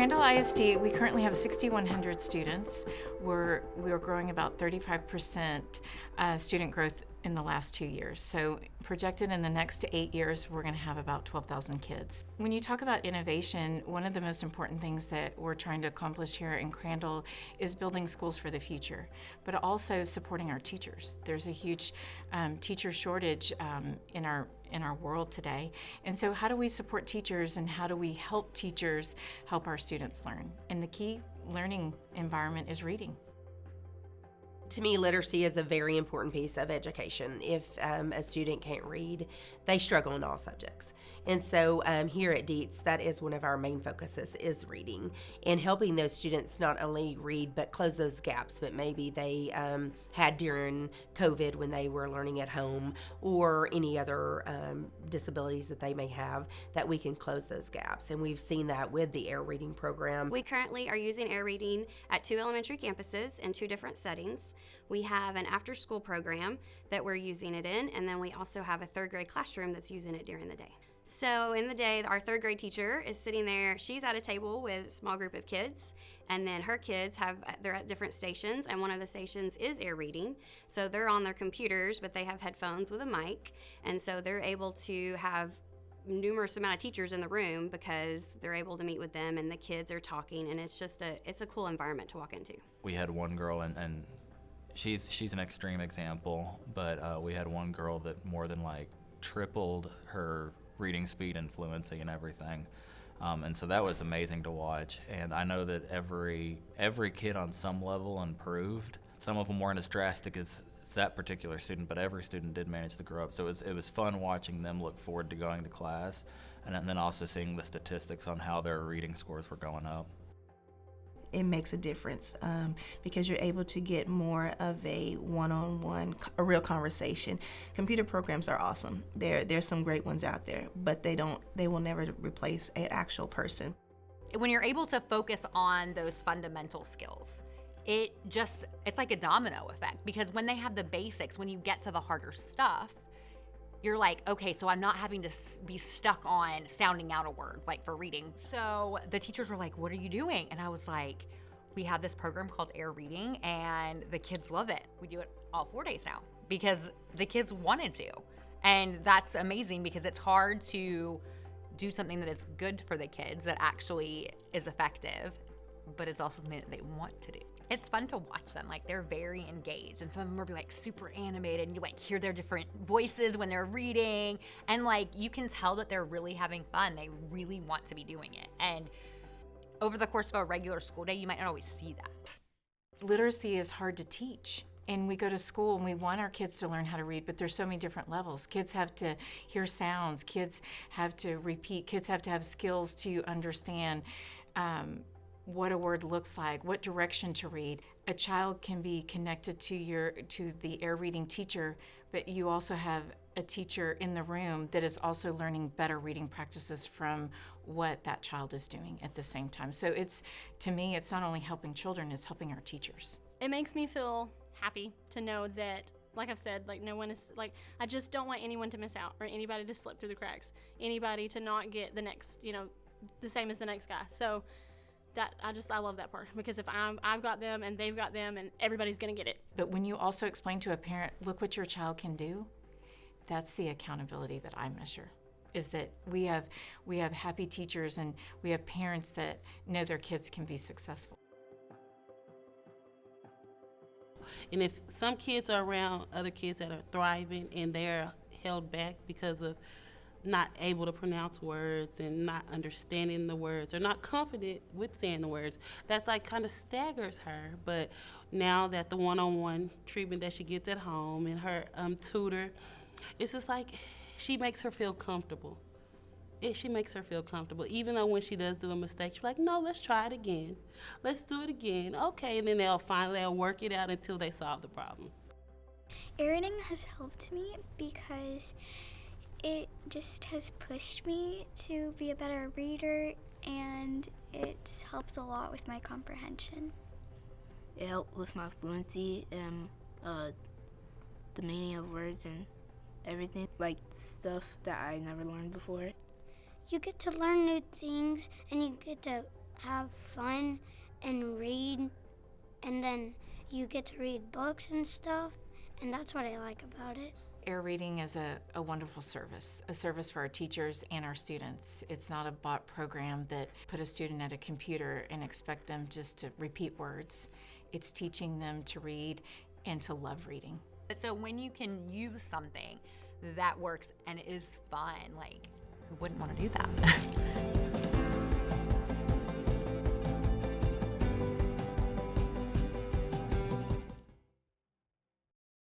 Crandall ISD, we currently have 6,100 students. We're growing about 35% student growth in the last 2 years. So projected in the next 8 years, we're going to have about 12,000 kids. When you talk about innovation, one of the most important things that we're trying to accomplish here in Crandall is building schools for the future, but also supporting our teachers. There's a huge teacher shortage in our world today. And so how do we support teachers, and how do we help teachers help our students learn? And the key learning environment is reading. To me, literacy is a very important piece of education. If a student can't read, they struggle in all subjects. And so here at Dietz, that is one of our main focuses, is reading, and helping those students not only read, but close those gaps that maybe they had during COVID when they were learning at home, or any other disabilities that they may have, that we can close those gaps. And we've seen that with the AIR Reading program. We currently are using AIR Reading at 2 elementary campuses in 2 different settings. We have an after-school program that we're using it in, and then we also have a 3rd grade classroom that's using it during the day. So in the day, our 3rd grade teacher is sitting there. She's at a table with a small group of kids, and then her kids they're at different stations, and one of the stations is AIR Reading. So they're on their computers, but they have headphones with a mic, and so they're able to have numerous amount of teachers in the room because they're able to meet with them, and the kids are talking, and it's a cool environment to walk into. We had one girl, and she's an extreme example, but we had one girl that more than tripled her reading speed and fluency and everything. And so that was amazing to watch. And I know that every kid on some level improved. Some of them weren't as drastic as that particular student, but every student did manage to grow up. So it was fun watching them look forward to going to class, and then also seeing the statistics on how their reading scores were going up. It makes a difference because you're able to get more of a one-on-one, a real conversation. Computer programs are awesome. There's some great ones out there, but they will never replace an actual person. When you're able to focus on those fundamental skills, it's like a domino effect, because when they have the basics, when you get to the harder stuff, you're like, okay, so I'm not having to be stuck on sounding out a word, like for reading. So the teachers were like, what are you doing? And I was like, we have this program called AIR Reading, and the kids love it. We do it all 4 days now because the kids wanted to. And that's amazing, because it's hard to do something that is good for the kids, that actually is effective, but it's also something that they want to do. It's fun to watch them. They're very engaged, and some of them are super animated, and you hear their different voices when they're reading, and you can tell that they're really having fun. They really want to be doing it. And over the course of a regular school day, you might not always see that. Literacy is hard to teach. And we go to school and we want our kids to learn how to read, but there's so many different levels. Kids have to hear sounds, kids have to repeat, kids have to have skills to understand what a word looks like, what direction to read. A child can be connected to the AIR Reading teacher, but you also have a teacher in the room that is also learning better reading practices from what that child is doing at the same time. So to me, it's not only helping children, it's helping our teachers. It makes me feel happy to know that, like I've said, no one is, I just don't want anyone to miss out, or anybody to slip through the cracks, anybody to not get the next, the same as the next guy. So that I love that part, because if I've got them and they've got them, and everybody's gonna get it. But when you also explain to a parent, look what your child can do, that's the accountability that I measure, is that we have happy teachers, and we have parents that know their kids can be successful. And if some kids are around other kids that are thriving and they're held back because of not able to pronounce words and not understanding the words, or not confident with saying the words, that's kind of staggers her. But now that the one-on-one treatment that she gets at home, and her tutor, it's just she makes her feel comfortable. She makes her feel comfortable, even though when she does do a mistake, she's like, no, let's try it again. Let's do it again. Okay, and then they'll work it out until they solve the problem. AIR Reading has helped me because it just has pushed me to be a better reader, and it's helped a lot with my comprehension. It helped with my fluency and the meaning of words and everything, stuff that I never learned before. You get to learn new things, and you get to have fun and read, and then you get to read books and stuff, and that's what I like about it. Air Reading is a wonderful service, a service for our teachers and our students. It's not a bot program that put a student at a computer and expect them just to repeat words. It's teaching them to read and to love reading. But so when you can use something that works and is fun, like, who wouldn't want to do that?